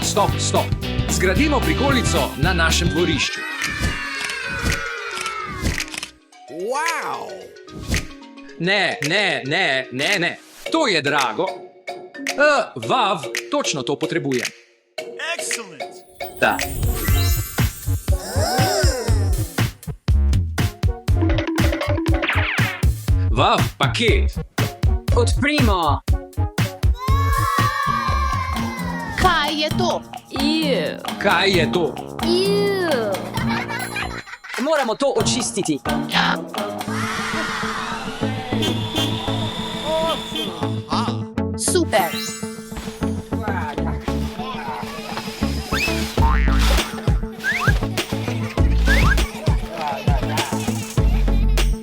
Stop. Zgradimo prikolico na našem dvorišču. Wow! Ne. To je drago. Vav, točno to potrebujem. Excellent! Da. Vav, paket. Odprimo. Kaj je to? Kaj je to? Moramo to očistiti. Super.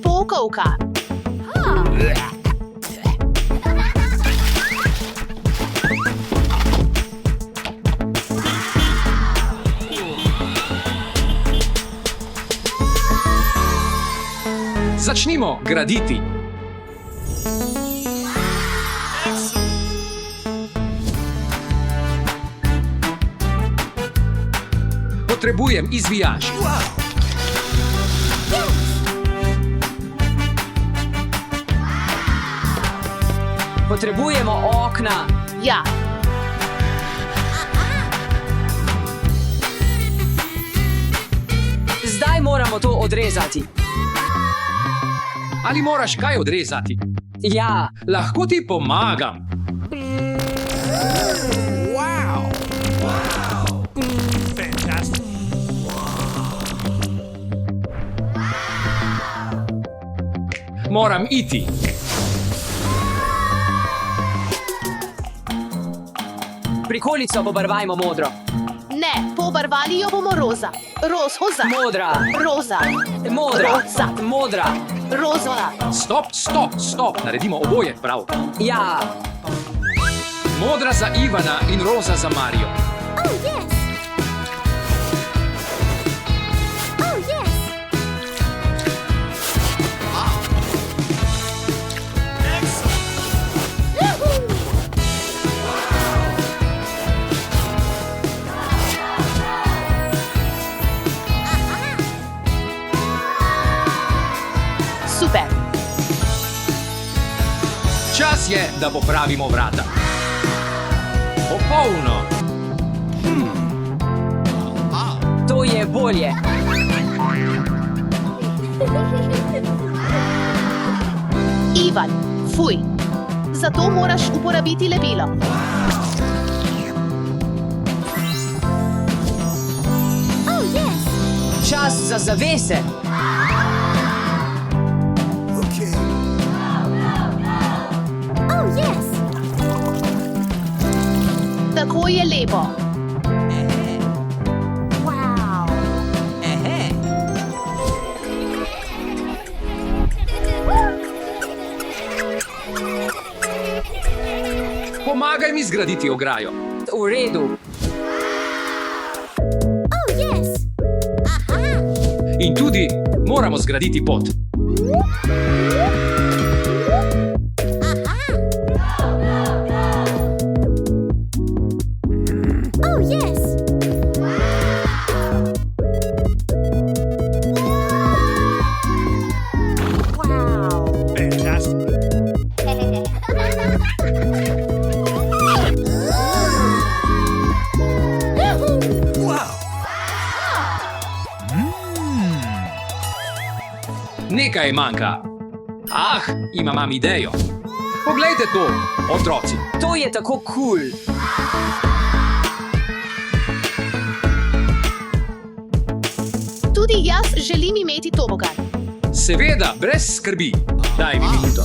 Pokovka. Začnimo graditi. Potrebujem izvijač. Potrebujemo okna. Ja. Zdaj moramo to odrezati. Ali moraš kaj odrezati? Ja, Lahko ti pomagam. Wow! Fantastic! Moram iti. prikolico pobarvajmo modro. Ne, pobarvali jo bomo roza. Roza. Modra. Roza. Modra. Roza. Modra. Roza. Stop. Naredimo oboje prav. Ja. Modra za Ivana in roza za Marijo. Oh, yes. Oh, yes. Yahoo! Super. Čas je, da popravimo vrata. Popolno. To je bolje. Ivan, fuj. Zato moraš uporabiti lepilo. Oh, yes. Čas za zavese. Oh, yes. Tako je lepo. Wow. Pomagaj mi zgraditi ograjo. V redu. Oh, yes. Aha. In tudi moramo zgraditi pot. Oh, yes. Wow. Fantastic. Yahoo! Wow. Nekaj manjka. Imam idejo. Poglejte to, otroci. To je tako kul. Tudi jaz želim imeti tobogan. Seveda, brez skrbi. Daj mi minuto.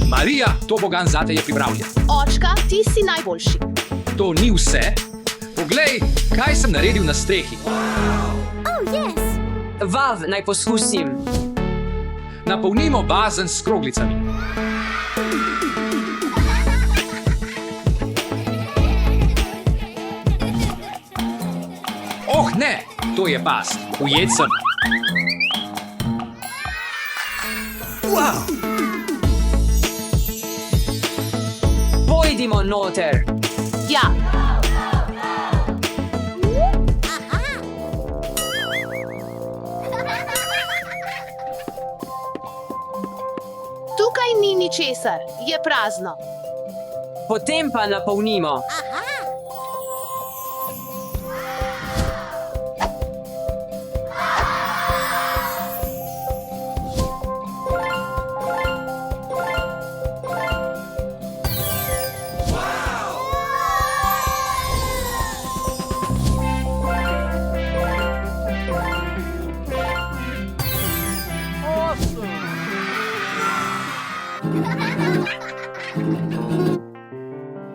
Marija, tobogan zate je pripravljen. Očka, ti si najboljši. To ni vse. Poglej, kaj sem naredil na strehi. Oh, yes. Vav, naj poskusim. Napolnimo bazen s kroglicami. Oh, ne, to je past. Ujet sem. Wow. Pojdimo noter. Ja, tukaj ni ničesar, je prazno. Potem pa napolnimo.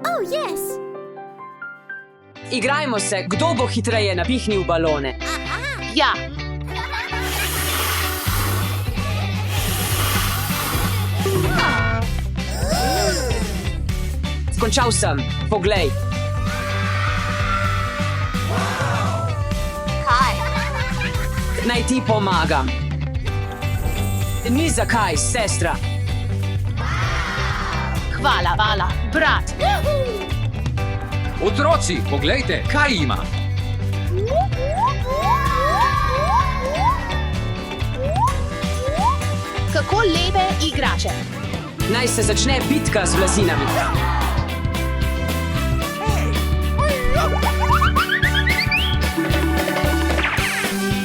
Oh, yes. Igrajmo se, kdo bo hitreje napihnil balone. Ja, Končal sem. Poglej. Kaj? Naj ti pomagam. Ni zakaj, sestra. hvala, brat. Otroci, poglejte, kaj ima. Kako lepe igrače. Naj se začne bitka z blazinami.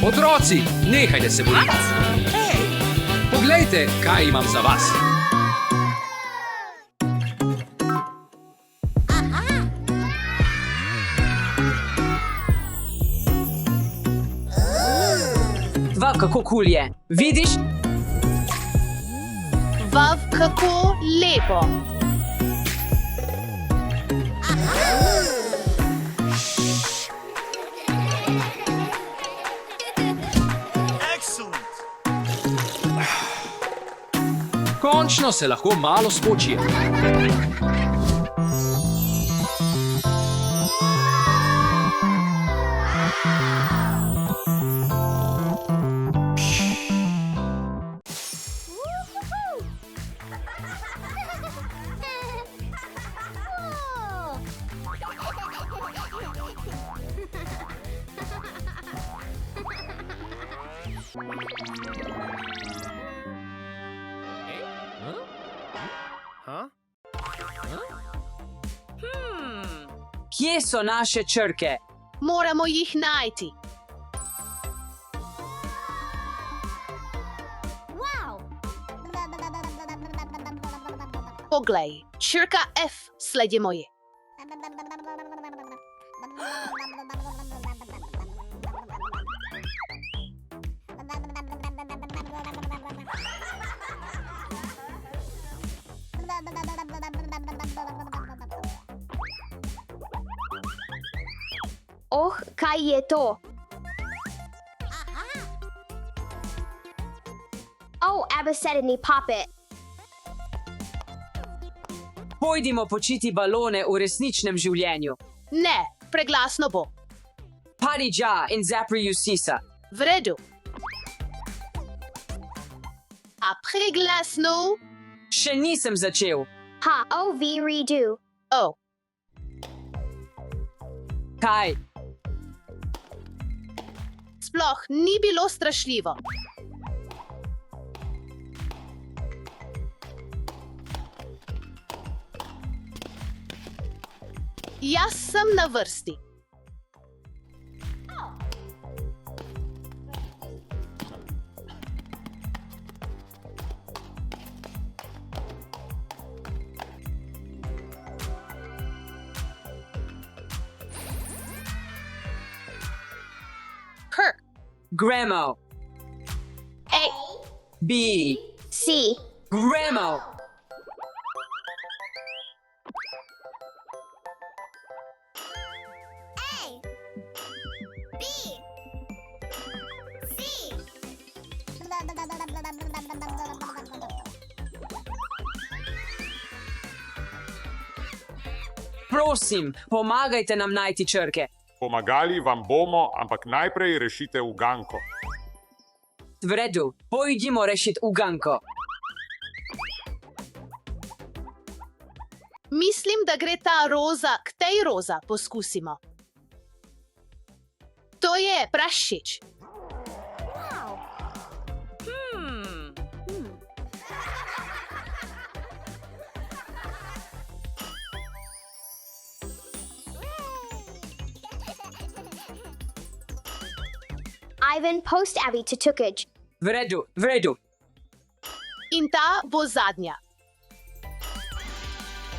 Otroci, nehajte se boriti. Poglejte, kaj imam za vas. Vav, kako kul je. Vidiš? Vav, kako lepo. Excellent. Končno se lahko malo spočijem. Huh? Kje so naše črke? Moramo jih najti. Wow. Poglej, črka F, sledimo ji. Oh, kaj je to? Oh, Abasedini, pop it. Pojdimo počiti balone v resničnem življenju. Ne, preglasno bo. Paridža in zapri Jusisa. V redu. A preglasno? Še nisem začel. Ha, oh, V redo. Oh, Kaj? sploh ni bilo strašljivo. Jaz sem na vrsti. K, Gremo. A, B. C. Gremo. A. B. C. Prosim, pomagajte nam najti črke. Pomagali vam bomo, ampak najprej rešite uganko. V redu, pojdimo rešiti uganko. Mislim, da gre ta roza k tej roza. Poskusimo. To je prašič. Ivan, post Abby to Tukaj. V redu, v redu. In ta bo zadnja.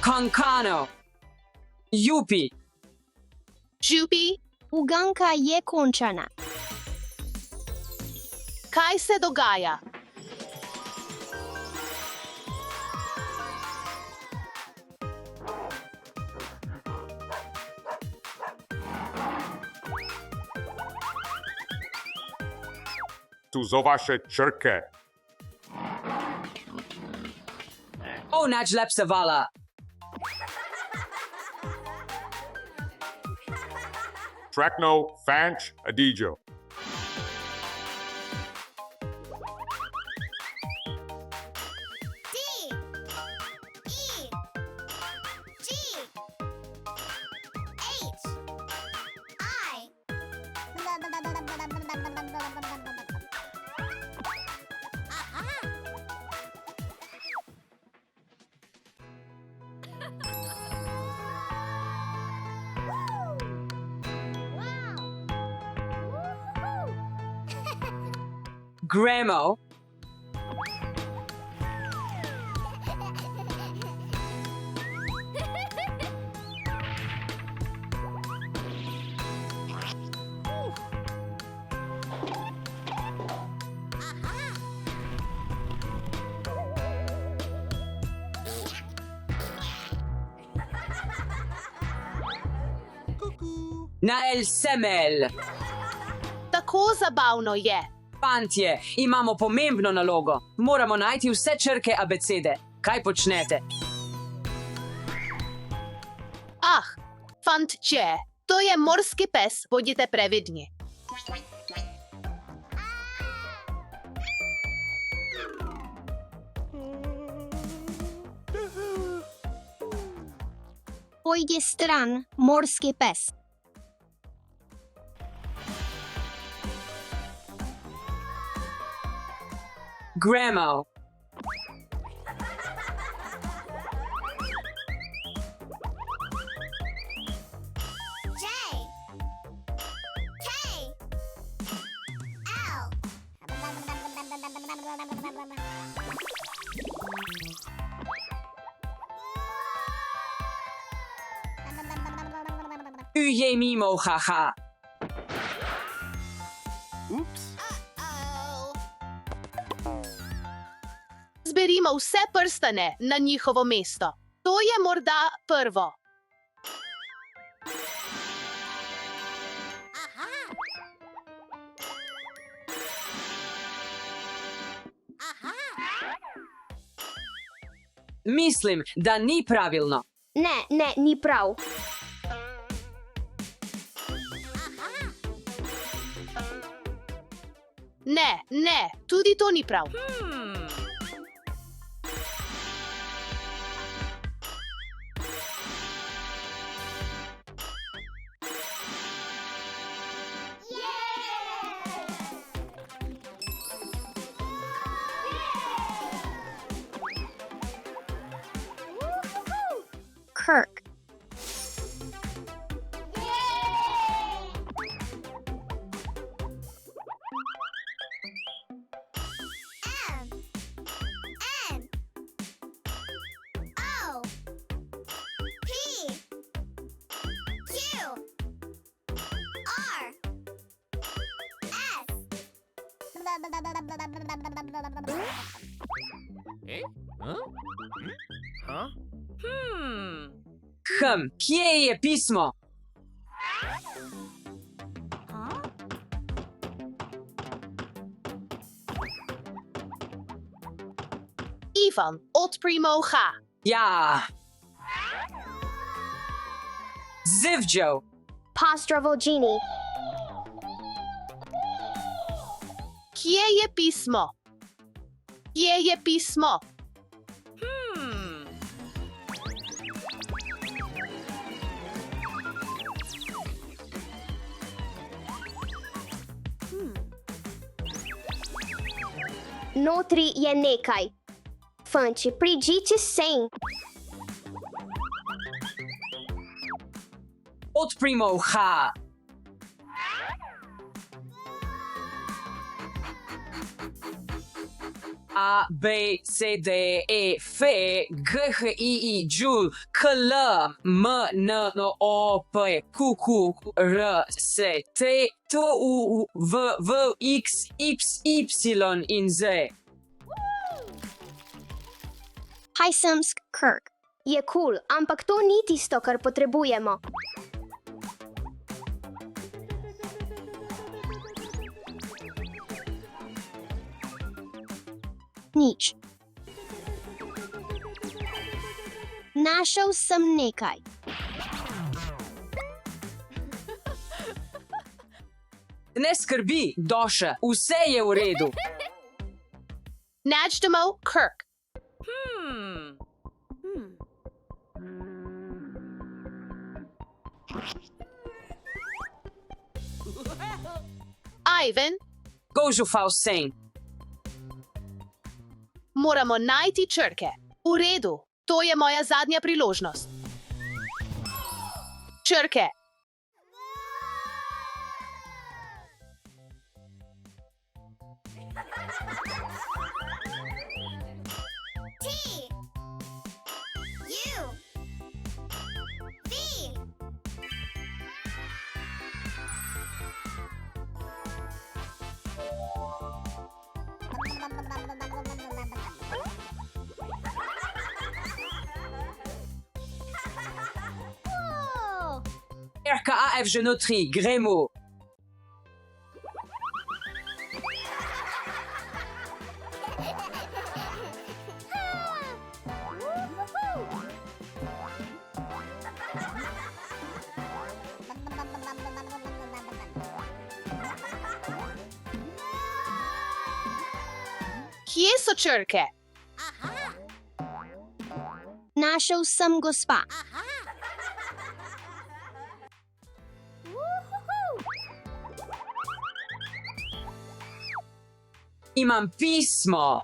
Konkano. Jupi. Župi, Uganka je končana. kaj se dogaja? Tu so vaše črke. O, najlepša vala. Trakno, fanč, adijo. Gremo. Na El Semel. Tako zabavno je. Fantje, imamo pomembno nalogo. Moramo najti vse črke abecede. Kaj počnete? Ah, fantče, to je morski pes, bodite previdni. Pojdi stran, morski pes. Gremo. Je mimo, haha. Zberimo vse prstane na njihovo mesto. To je morda prvo. Mislim, da ni pravilno. Ne, ni prav. Ne, tudi to ni prav. Kirk. Kje je pismo? Ivan, odprimo uha. Ja. Zivjo. Postrovo Genie. Kje je pismo? Kje je pismo? Notri je nekaj. Fanči, pridite sem. Odprimo uha. A, B, C, D, E, F, G, H, I, I, J, K, L, M, N, O, P, Q, Q, R, S, T, T, U, V, V, X, Y in Z. Kaj sem Kirk? Je cool, ampak to ni tisto, kar potrebujemo. Nič. Našel sem nekaj. Ne skrbi, Doša, vse je v redu. Najdemo Kirk. Ivan, Gožufal sem. moramo najti črke. V redu, to je moja zadnja priložnost. Črke. T U V Whoa! RKAF je notri, Grémo. Kje so črke? Našel sem gospa. Imam pismo.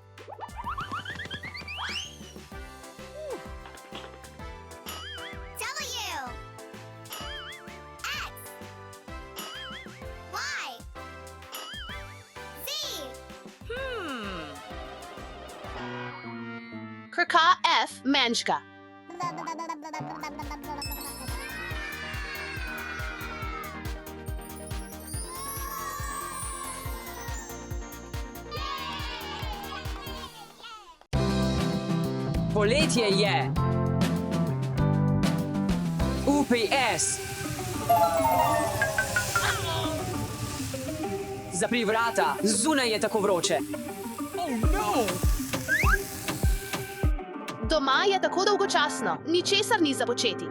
W X Y Z Krka F. Manjka. Poletje je. UPS. Zapri vrata, zunaj je tako vroče. Doma je tako dolgočasno, ničesar ni za početi.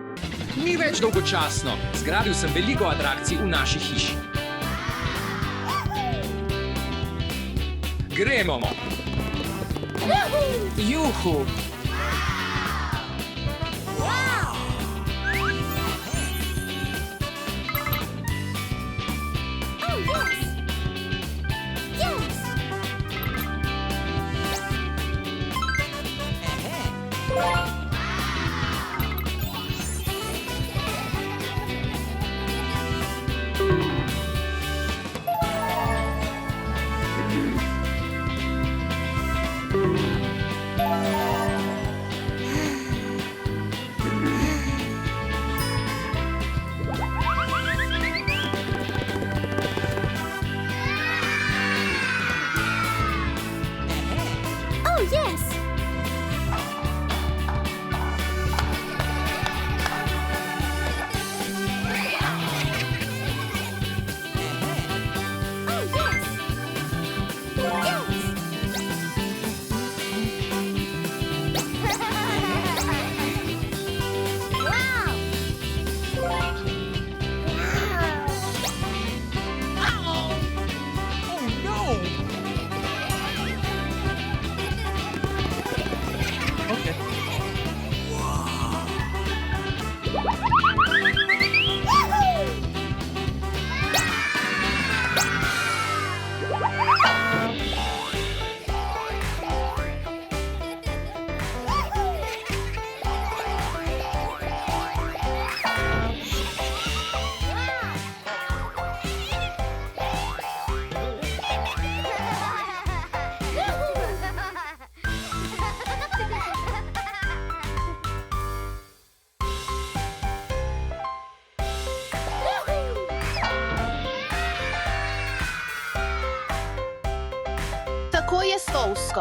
Ni več dolgočasno. Zgradil sem veliko atrakcij v naši hiši. Gremo! Juhu. Oh yes! Yes! Kako je spolsko?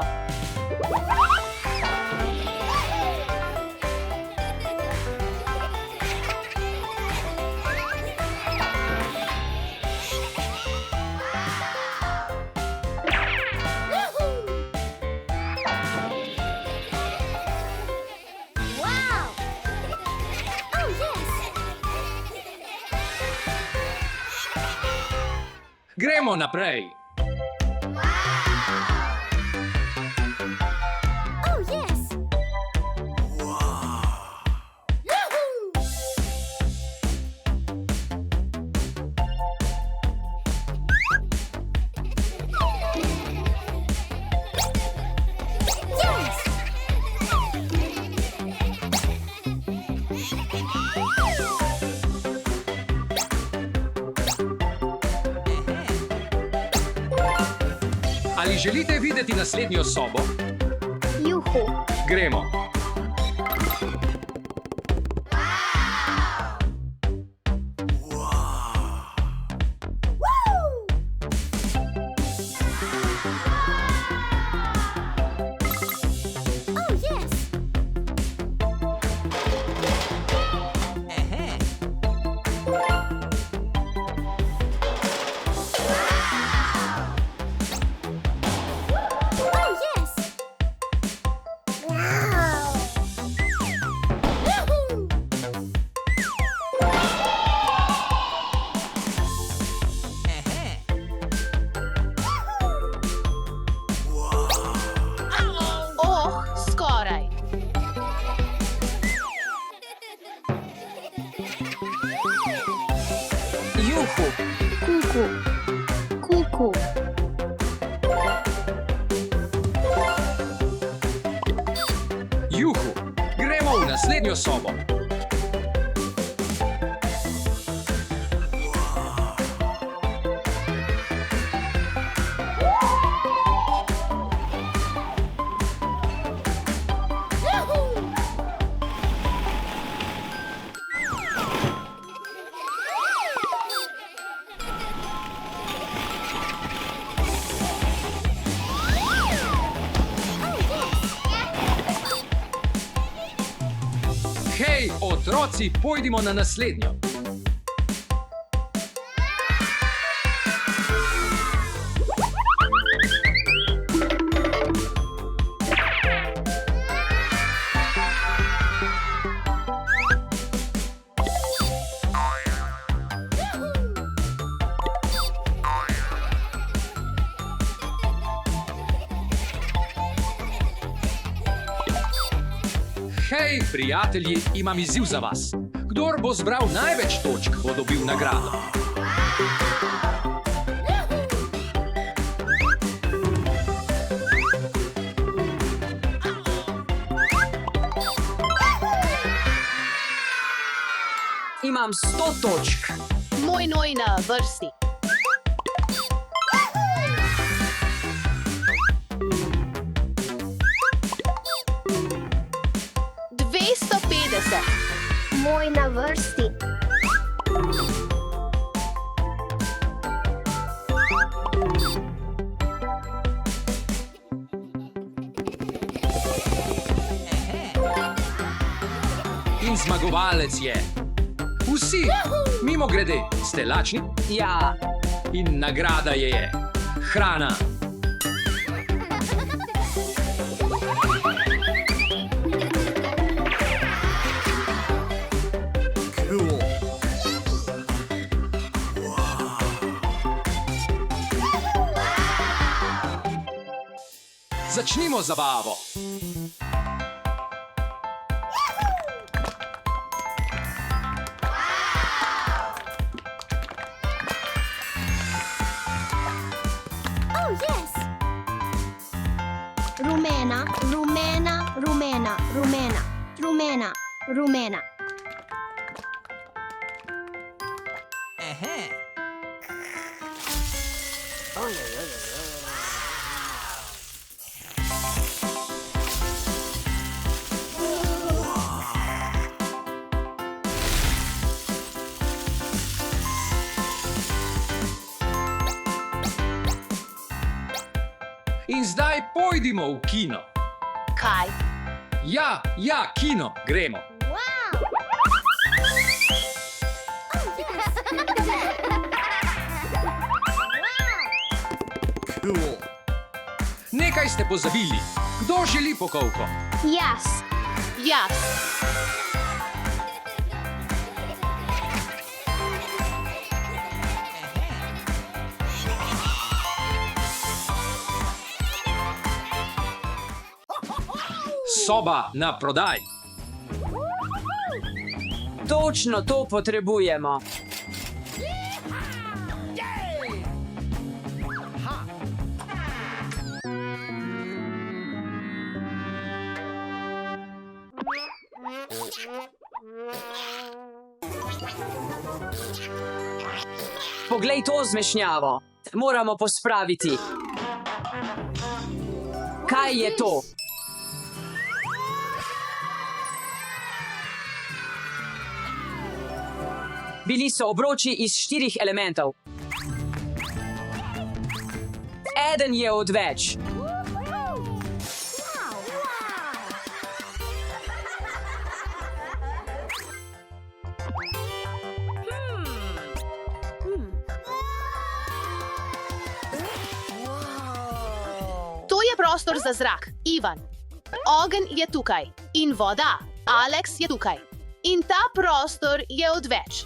Wow! Oh, yes! Gremo naprej. Oh, yes! Wow! Yes! Ali želite videti naslednjo sobo? Juhu. Gremo. Oh, yes! Oh, yes! Wow! Woohoo! Oh, skoraj. Juhu. Kuku. Kuku. Juhu. Gremo v naslednjo sobo. Hej, otroci, pojdimo na naslednjo. Hej, prijatelji, imam izziv za vas. Kdor bo zbral največ točk, bo dobil nagrado. Imam 100 točk. Moj noj na vrsti. Moj na vrsti. In zmagovalec je. Vsi, mimo grede, ste lačni Ja, in nagrada je hrana. Cool. Začnimo zabavo. Oh, yes! Rumena, rumena, rumena, rumena, rumena, rumena. In zdaj pojdimo v kino. Kaj? Ja, kino, gremo. Wow. Cool. Nekaj ste pozabili. Kdo želi pokovko? Jaz. Jaz. Soba na prodaj. Točno to potrebujemo. Poglej to zmešnjavo. Moramo pospraviti. Kaj je to? Bili so obroči iz 4 elementov. Eden je odveč. To je prostor za zrak, Ivan. Ogenj je tukaj in voda, Alex je tukaj. In ta prostor je odveč.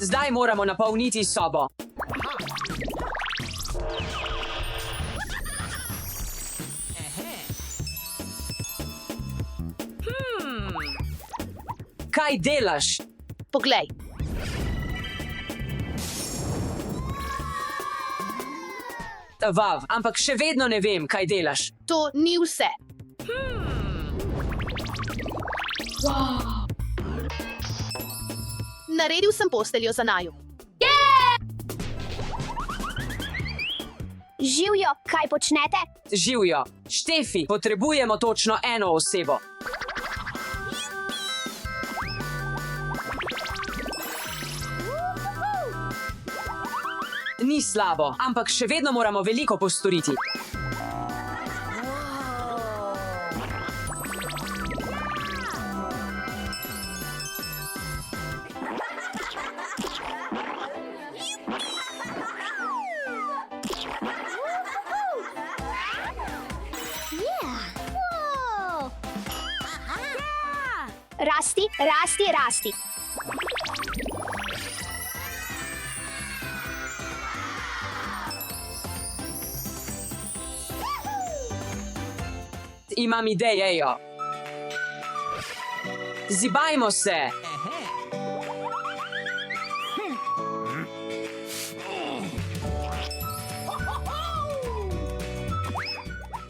Zdaj moramo napolniti sobo. Kaj delaš? Poglej. Vav, ampak še vedno ne vem, kaj delaš. To ni vse. Naredil sem posteljo za naju. Živjo, kaj počnete? Živjo. Štefi, potrebujemo točno eno osebo. Ni slabo, ampak še vedno moramo veliko postoriti. Whoa. Rasti, rasti, rasti. Imam idejo. Zibajmo se.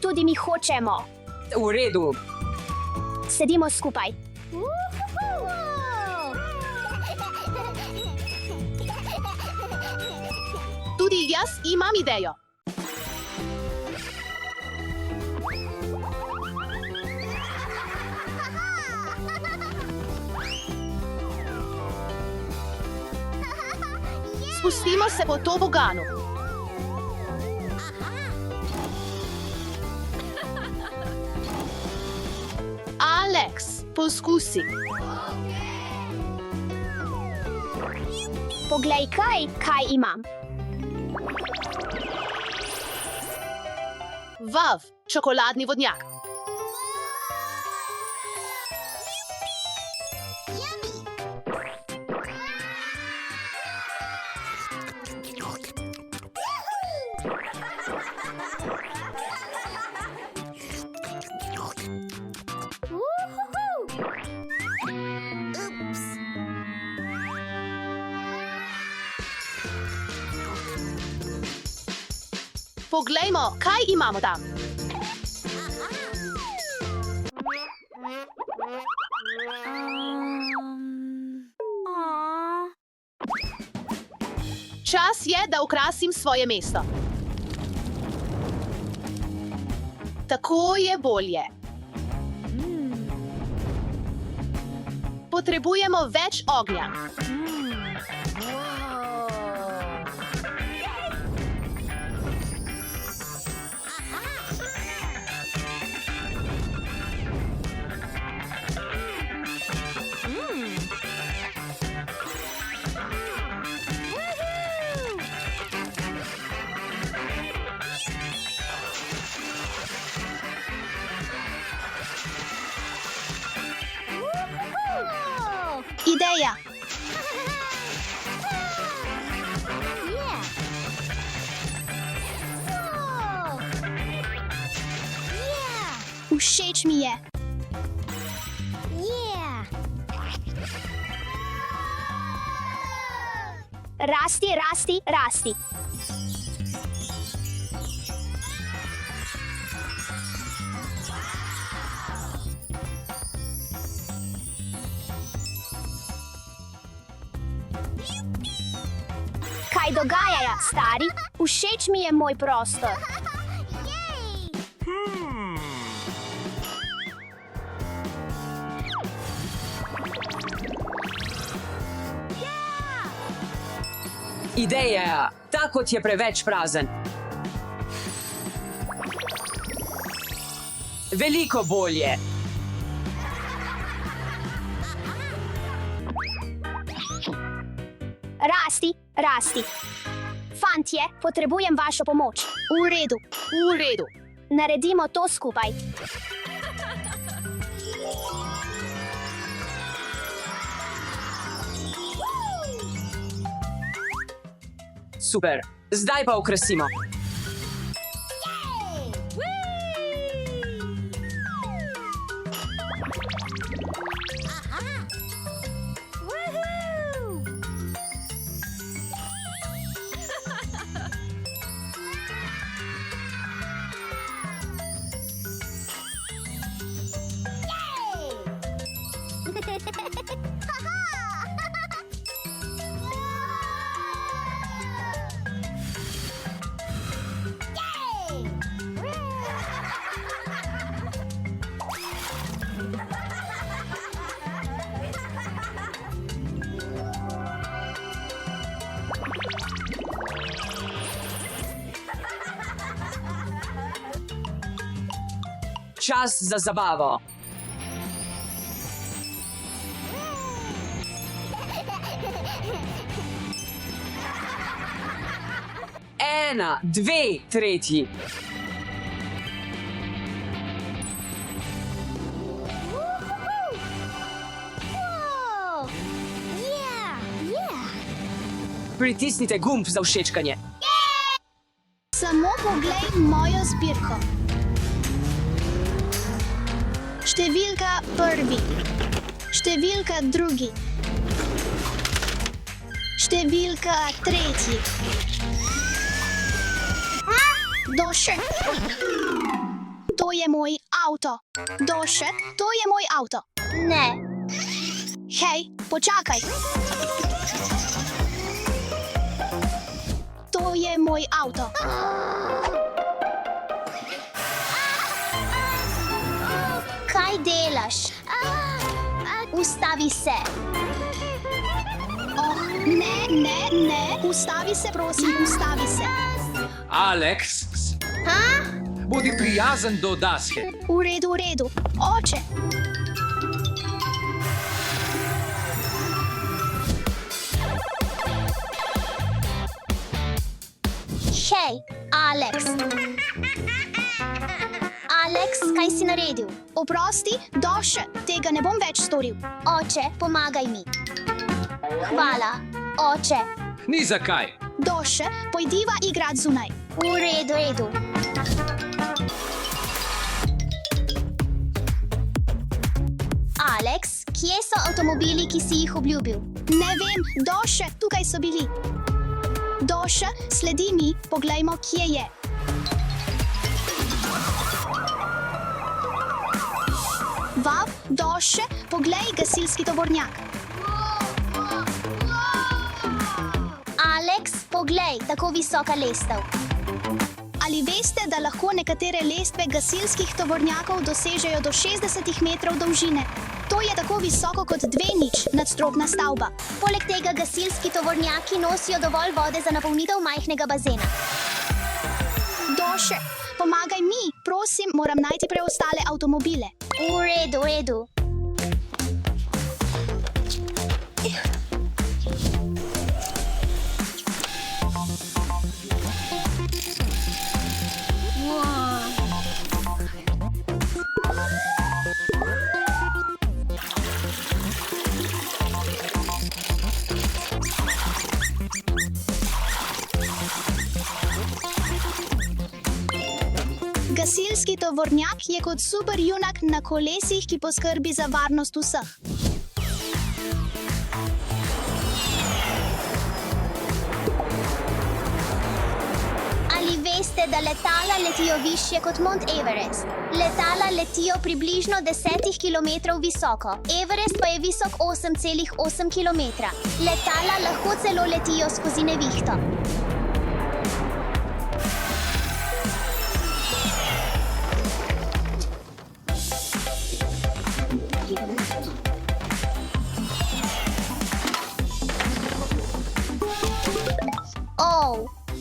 Tudi mi hočemo. V redu. Sedimo skupaj. Tudi jaz imam idejo. Spustimo se po toboganu. Alex, poskusi. Poglej, kaj imam. Vav, čokoladni vodnjak. Poglejmo, kaj imamo tam. Aw. Čas je, da okrasim svoje mesto. Tako je bolje. Potrebujemo več ognja. Ideja. Yeah. Whoa. Yeah. Všeč mi je. Yeah. Rasti, rasti, rasti. Kaj dogaja, stari? Všeč mi je moj prostor. Yay. Ideja, ta kot je preveč prazen. Veliko bolje. Rasti, rasti. Fantje, potrebujem vašo pomoč. V redu. V redu. Naredimo to skupaj. Super. Zdaj pa okrasimo. Woohoo! Čas za zabavo. Ena, dve, tretji. Whoa! Yeah, yeah. Pritisnite gumb za všečkanje. Samo poglej mojo zbirko. Številka prvi. Številka drugi. Številka tretji. Doše. To je moj avto. Doše, to je moj avto. Ne. Hej, počakaj. To je moj avto. Kaj delaš? Ustavi se. Oh, ne, ne, ne. Ustavi se, prosim, ustavi se. Alex, bodi prijazen do daske. V redu, v redu. Oče. Hej, Alex. Alex, kaj si naredil? Oprosti, Doše, tega ne bom več storil. Oče, pomagaj mi. Hvala, oče. Ni zakaj. Doše, pojdiva igrat zunaj. V redu, redu. Alex, kje so avtomobili, ki si jih obljubil? Ne vem, Doše, tukaj so bili. Doše, sledi mi, poglejmo, kje je. Vav, Doše, poglej gasilski tovornjak. Alex, poglej, tako visoka lestev. Ali veste, da lahko nekatere lestve gasilskih tovornjakov dosežejo do 60 metrov dolžine? To je tako visoko kot 2 nadstropna stavba. Poleg tega gasilski tovornjaki nosijo dovolj vode za napolnitev majhnega bazena. Doše, pomagaj mi, prosim, moram najti preostale avtomobile. V redu, v redu. Gasilski tovornjak je kot superjunak na kolesih, ki poskrbi za varnost vseh. Ali veste, da letala letijo višje kot Mount Everest? Letala letijo približno 10 km visoko, Everest pa je visok 8,8 km. Letala lahko celo letijo skozi nevihto.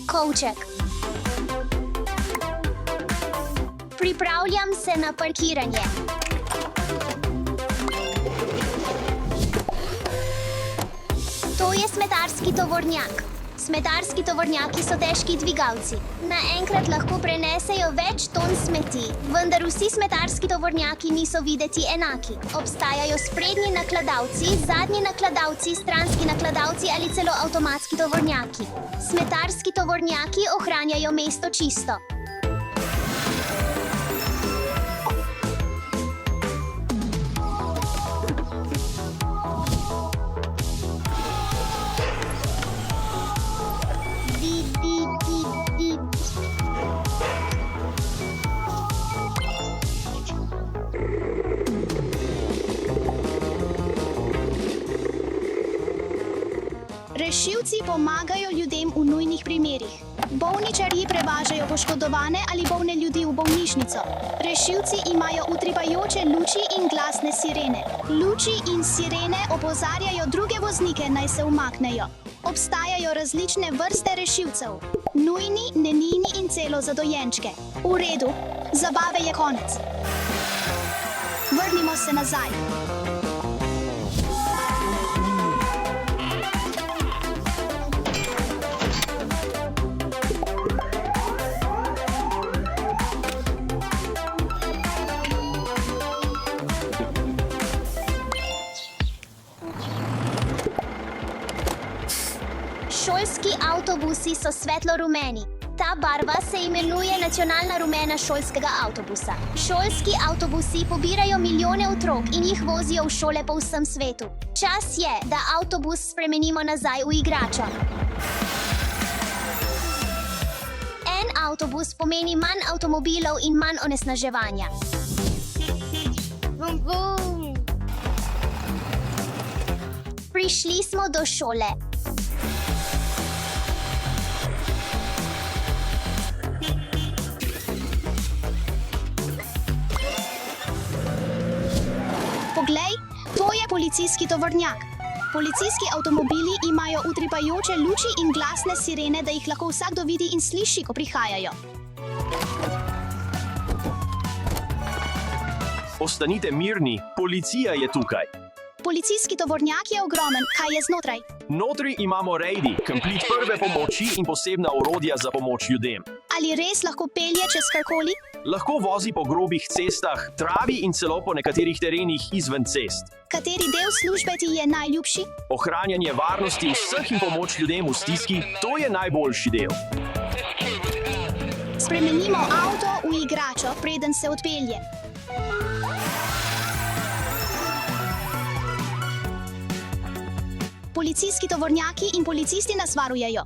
Kovček. Pripravljam se na parkiranje. To je smetarski tovornjak. Smetarski tovornjaki so težki dvigalci. Naenkrat lahko prenesejo več ton smeti, vendar vsi smetarski tovornjaki niso videti enaki. Obstajajo sprednji nakladalci, zadnji nakladalci, stranski nakladalci ali celo avtomatski tovornjaki. Smetarski tovornjaki ohranjajo mesto čisto. Rešilci pomagajo ljudem v nujnih primerih. Bolničarji prevažajo poškodovane ali bolne ljudi v bolnišnico. Rešilci imajo utripajoče luči in glasne sirene. Luči in sirene opozarjajo druge voznike, naj se umaknejo. Obstajajo različne vrste rešilcev. Nujni, nenujni in celo za dojenčke. V redu, zabave je konec. Vrnimo se nazaj. Šolski avtobusi so svetlo-rumeni. Ta barva se imenuje nacionalna rumena šolskega avtobusa. Šolski avtobusi pobirajo milijone otrok in jih vozijo v šole po vsem svetu. Čas je, da avtobus spremenimo nazaj v igračo. En avtobus pomeni manj avtomobilov in manj onesnaževanja. Bum, bum. Prišli smo do šole. Poglej, to je policijski tovornjak. Policijski avtomobili imajo utripajoče luči in glasne sirene, da jih lahko vsakdo vidi in sliši, ko prihajajo. Ostanite mirni, policija je tukaj. Policijski tovornjak je ogromen, kaj je znotraj? Notri imamo rejdi, komplet prve pomoči in posebna orodja za pomoč ljudem. Ali res lahko pelje čez karkoli? Lahko vozi po grobih cestah, travi in celo po nekaterih terenih izven cest. Kateri del službe ti je najljubši? Ohranjanje varnosti vseh in pomoč ljudem v stiski, to je najboljši del. Spremenimo avto v igračo, preden se odpelje. Policijski tovornjaki in policisti nas varujejo.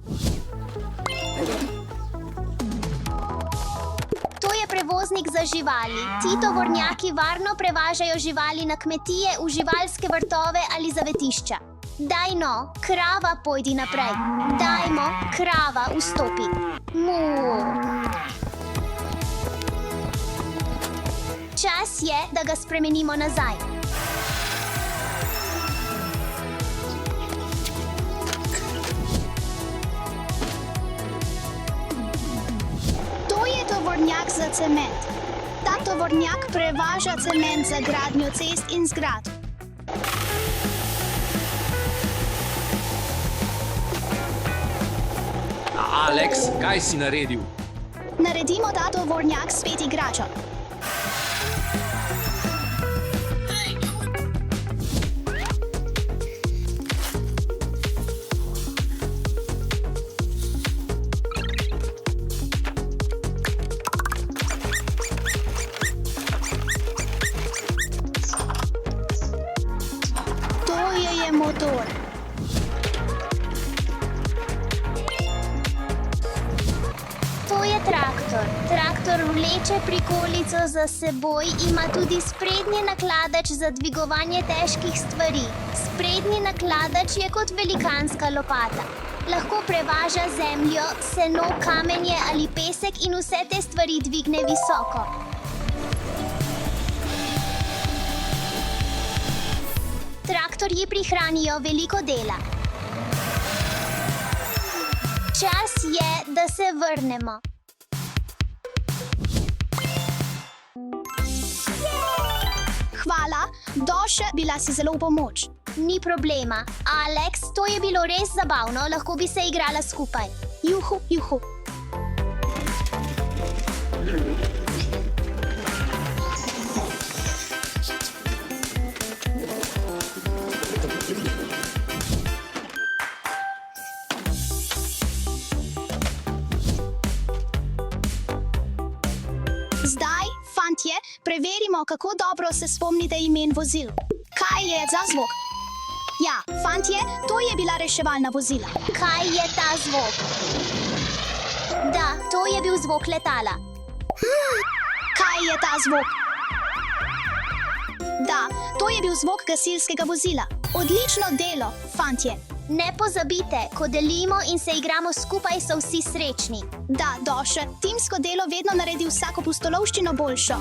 To je prevoznik za živali. Ti tovornjaki varno prevažajo živali na kmetije, v živalske vrtove ali zavetišča. Daj no, krava, pojdi naprej. Dajmo, krava, vstopi. Mu. Čas je, da ga spremenimo nazaj. To je tovornjak za cement. Ta tovornjak prevaža cement za gradnjo cest in zgradb. Alex, kaj si naredil? Naredimo ta tovornjak svet igrača. To je motor. To je traktor. Traktor vleče prikolico za seboj, ima tudi sprednji nakladač za dvigovanje težkih stvari. Sprednji nakladač je kot velikanska lopata. Lahko prevaža zemljo, seno, kamenje ali pesek in vse te stvari dvigne visoko. Traktorji prihranijo veliko dela. Čas je, da se vrnemo. Hvala, Doše, bila si zelo v pomoč. Ni problema. Alex, to je bilo res zabavno, lahko bi se igrala skupaj. Juhu, juhu. Zdaj, fantje, preverimo, kako dobro se spomnite imen vozil. Kaj je za zvok? Ja, fantje, to je bila reševalna vozila. Kaj je ta zvok? Da, to je bil zvok letala. Kaj je ta zvok? Da, to je bil zvok gasilskega vozila. Odlično delo, fantje. Ne pozabite, ko delimo in se igramo skupaj, so vsi srečni. Da, Doše, timsko delo vedno naredi vsako pustolovščino boljšo.